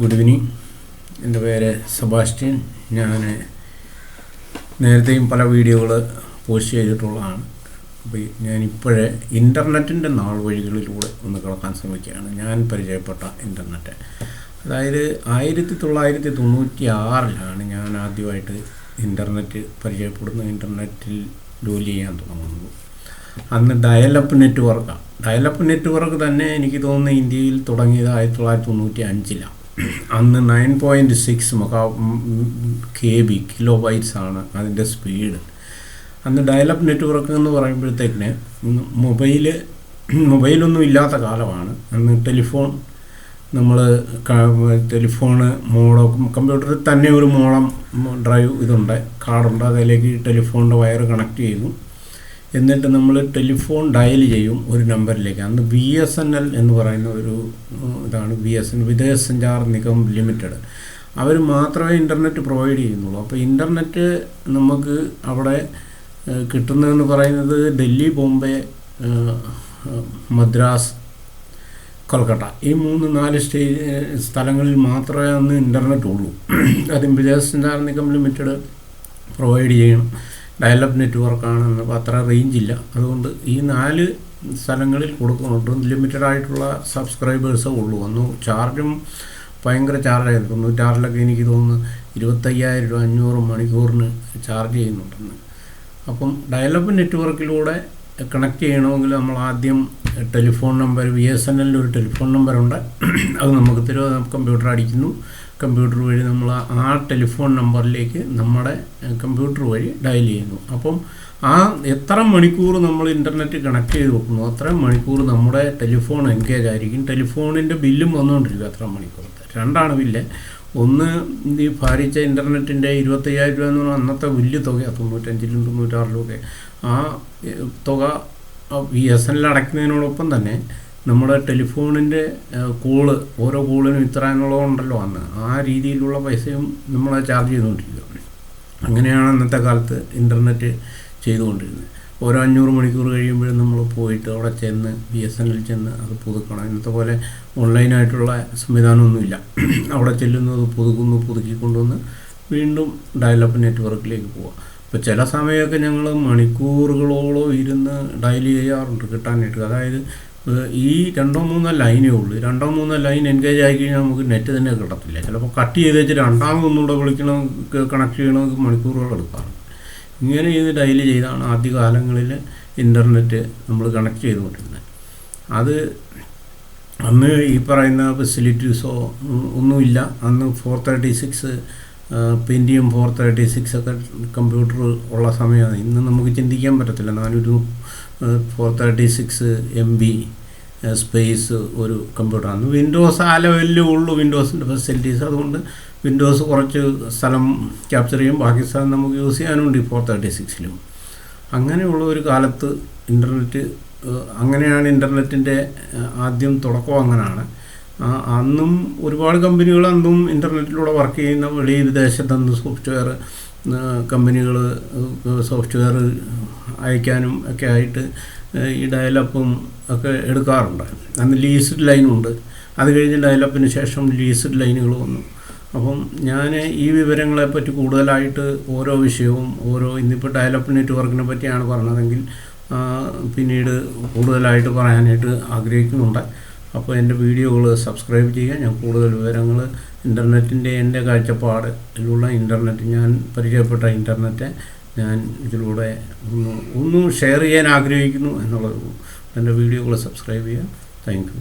Good evening. എൻ്റെ പേര് Sebastian. ഞാൻ നേരത്തെയും പല വീഡിയോകൾ പോസ്റ്റ് ചെയ്തിട്ടുള്ളതാണ്. അപ്പോൾ ഞാനിപ്പോഴേ ഇൻ്റർനെറ്റിൻ്റെ നാൾ വഴികളിലൂടെ ഒന്ന് കിടക്കാൻ ശ്രമിക്കുകയാണ്. ഞാൻ പരിചയപ്പെട്ട ഇൻ്റർനെറ്റ്, അതായത് 1996 ഞാൻ ആദ്യമായിട്ട് ഇൻ്റർനെറ്റ് പരിചയപ്പെടുന്നത്, ഇൻ്റർനെറ്റിൽ ജോലി ചെയ്യാൻ തുടങ്ങുന്നത്. അന്ന് ഡയലപ്പ് നെറ്റ്വർക്കാണ്. ഡയലപ്പ് നെറ്റ്വർക്ക് തന്നെ എനിക്ക് തോന്നുന്നു ഇന്ത്യയിൽ തുടങ്ങിയത് 1995. അന്ന് 9.6 KB കിലോ ബൈറ്റ്സാണ് അതിൻ്റെ സ്പീഡ്. അന്ന് ഡയലപ്പ് നെറ്റ്വർക്ക് എന്ന് പറയുമ്പോഴത്തേക്കിന് മൊബൈലൊന്നും ഇല്ലാത്ത കാലമാണ്. അന്ന് ടെലിഫോണ് കമ്പ്യൂട്ടറിൽ തന്നെ ഒരു മോളം ഡ്രൈവ് ഇതുണ്ട്, കാർഡുണ്ട്. അതിലേക്ക് ടെലിഫോണിൻ്റെ വയർ കണക്ട് ചെയ്തു. എന്നിട്ട് നമ്മൾ ടെലിഫോൺ ഡയൽ ചെയ്യും ഒരു നമ്പറിലേക്ക്. അന്ന് BSNL എന്ന് പറയുന്ന ഒരു ഇതാണ്, BSNL വിദേശ സഞ്ചാർ നിഗം ലിമിറ്റഡ്. അവർ മാത്രമേ ഇൻ്റർനെറ്റ് പ്രൊവൈഡ് ചെയ്യുന്നുള്ളൂ. അപ്പോൾ ഇൻ്റർനെറ്റ് നമുക്ക് അവിടെ കിട്ടുന്നതെന്ന് പറയുന്നത് ഡൽഹി, ബോംബെ, മദ്രാസ്, കൊൽക്കട്ട, ഈ 3-4 സ്ഥലങ്ങളിൽ മാത്രമേ അന്ന് ഇൻ്റർനെറ്റ് ഉള്ളൂ. അതും വിദേശ സഞ്ചാർ നിഗം ലിമിറ്റഡ് പ്രൊവൈഡ് ചെയ്യണം. ഡയലപ്പ് നെറ്റ്വർക്കാണെന്ന് അത്ര റേഞ്ചില്ല. അതുകൊണ്ട് ഈ 4 സ്ഥലങ്ങളിൽ കൊടുക്കുന്നുണ്ട്. ലിമിറ്റഡായിട്ടുള്ള സബ്സ്ക്രൈബേഴ്സേ ഉള്ളൂ. അന്ന് ചാർജും ഭയങ്കര ചാർജായിരുന്നു. 96 എനിക്ക് തോന്നുന്നു 25,000 രൂപ 500 മണിക്കൂറിന് ചാർജ് ചെയ്യുന്നുണ്ടെന്ന്. അപ്പം ഡയലപ്പ് നെറ്റ്വർക്കിലൂടെ കണക്ട് ചെയ്യണമെങ്കിൽ നമ്മൾ ആദ്യം ടെലിഫോൺ നമ്പർ, BSNL ഒരു ടെലിഫോൺ നമ്പറുണ്ട്, അത് നമുക്ക് കമ്പ്യൂട്ടർ അടിക്കുന്നു. കമ്പ്യൂട്ടർ വഴി നമ്മൾ ആ ടെലിഫോൺ നമ്പറിലേക്ക് നമ്മുടെ കമ്പ്യൂട്ടർ വഴി ഡയൽ ചെയ്യുന്നു. അപ്പം എത്ര മണിക്കൂർ നമ്മൾ ഇൻ്റർനെറ്റ് കണക്ട് ചെയ്ത് വെക്കുന്നു അത്രയും മണിക്കൂർ നമ്മുടെ ടെലിഫോൺ എൻഗേജ് ആയിരിക്കും. ടെലിഫോണിൻ്റെ ബില്ലും വന്നുകൊണ്ടിരിക്കും അത്ര മണിക്കൂറത്തെ. 2 ബില്ല്. ഒന്ന്, ഈ ഭാരിച്ച ഇൻ്റർനെറ്റിൻ്റെ 25,000 രൂപ എന്ന് പറഞ്ഞാൽ അന്നത്തെ വലിയ തുകയാണ്. 95-ലും 96-ലും ഒക്കെ ആ തുക BSNL അടയ്ക്കുന്നതിനോടൊപ്പം തന്നെ നമ്മുടെ ടെലിഫോണിൻ്റെ ഓരോ കോളിനും ഇത്ര എന്നുള്ളതുണ്ടല്ലോ അന്ന്. ആ രീതിയിലുള്ള പൈസയും നമ്മളെ ചാർജ് ചെയ്തുകൊണ്ടിരിക്കുക. അങ്ങനെയാണ് അന്നത്തെ കാലത്ത് ഇൻ്റർനെറ്റ് ചെയ്തുകൊണ്ടിരുന്നത്. ഓരോ 500 മണിക്കൂർ കഴിയുമ്പോഴും നമ്മൾ പോയിട്ട് അവിടെ ചെന്ന് BSNL ചെന്ന് അത് പുതുക്കണം. ഇന്നത്തെ പോലെ ഓൺലൈനായിട്ടുള്ള സംവിധാനമൊന്നുമില്ല. അവിടെ ചെല്ലുന്നത് പുതുക്കിക്കൊണ്ടുവന്ന് വീണ്ടും ഡയലപ്പ് നെറ്റ്വർക്കിലേക്ക് പോവുക. അപ്പോൾ ചില സമയമൊക്കെ ഞങ്ങൾ മണിക്കൂറുകളോളം ഇരുന്ന് ഡയൽ ചെയ്യാറുണ്ട് കിട്ടാനായിട്ട്. അതായത് ഈ 2-3 ലൈനേ ഉള്ളൂ. 2-3 ലൈൻ എൻഗേജ് ആയി കഴിഞ്ഞാൽ നമുക്ക് നെറ്റ് തന്നെ കിട്ടത്തില്ല. ചിലപ്പോൾ കട്ട് ചെയ്ത് വെച്ച് രണ്ടാമതൊന്നുകൂടെ വിളിക്കണം, കണക്ട് ചെയ്യണമെങ്കിൽ മണിക്കൂറുകൾ എടുക്കാറുണ്ട്. ഇങ്ങനെ ഇത് ഡയൽ ചെയ്താണ് ആദ്യകാലങ്ങളിൽ ഇൻ്റർനെറ്റ് നമ്മൾ കണക്ട് ചെയ്തുകൊണ്ടിരുന്നത്. അത് അന്ന് ഈ പറയുന്ന ഫെസിലിറ്റീസോ ഒന്നുമില്ല. അന്ന് 436 Pentium 436 ഒക്കെ കമ്പ്യൂട്ടർ ഉള്ള സമയമാണ്. ഇന്ന് നമുക്ക് ചിന്തിക്കാൻ പറ്റത്തില്ല. 436 MB സ്പേസ് ഒരു കമ്പ്യൂട്ടറാണ്. വിൻഡോസ് ആ ലെവലിലേ ഉള്ളൂ വിൻഡോസിൻ്റെ ഫെസിലിറ്റീസ്. അതുകൊണ്ട് വിൻഡോസ് കുറച്ച് സ്ഥലം ക്യാപ്ചർ ചെയ്യും, ബാക്കി സ്ഥലം നമുക്ക് യൂസ് ചെയ്യാനുണ്ട് ഈ 436-ലും. അങ്ങനെയുള്ള ഒരു കാലത്ത് ഇൻ്റർനെറ്റ്, അങ്ങനെയാണ് ഇൻ്റർനെറ്റിൻ്റെ ആദ്യം തുടക്കം. അങ്ങനെയാണ്. അന്നും ഒരുപാട് കമ്പനികൾ അന്നും ഇൻ്റർനെറ്റിലൂടെ വർക്ക് ചെയ്യുന്ന വിദേശത്തുനിന്ന് സോഫ്റ്റ്വെയർ കമ്പനികൾ സോഫ്റ്റ്വെയർ അയക്കാനും ഒക്കെ ആയിട്ട് ഈ ഡയലപ്പും ഒക്കെ എടുക്കാറുണ്ട്. അന്ന് ലീസ്ഡ് ലൈനുണ്ട്. അത് കഴിഞ്ഞ് ഡയലപ്പിന് ശേഷം ലീസ്ഡ് ലൈനുകൾ വന്നു. അപ്പം ഞാൻ ഈ വിവരങ്ങളെപ്പറ്റി കൂടുതലായിട്ട് ഓരോ വിഷയവും ഇന്നിപ്പോൾ ഡയലപ്പ് നെറ്റ്വർക്കിനെ പറ്റിയാണ് പറഞ്ഞതെങ്കിൽ പിന്നീട് കൂടുതലായിട്ട് പറയാനായിട്ട് ആഗ്രഹിക്കുന്നുണ്ട്. അപ്പോൾ എൻ്റെ വീഡിയോകൾ സബ്സ്ക്രൈബ് ചെയ്യുക. ഞാൻ കൂടുതൽ വിവരങ്ങൾ ഇൻ്റർനെറ്റിൻ്റെ എൻ്റെ കാഴ്ചപ്പാടിലുള്ള ഇൻ്റർനെറ്റ്, ഞാൻ പരിചയപ്പെട്ട ഇൻ്റർനെറ്റ് ഞാൻ ഇതിലൂടെ ഒന്ന് ഷെയർ ചെയ്യാൻ ആഗ്രഹിക്കുന്നു എന്നുള്ളത്. എൻ്റെ വീഡിയോകൾ സബ്സ്ക്രൈബ് ചെയ്യുക. Thank you.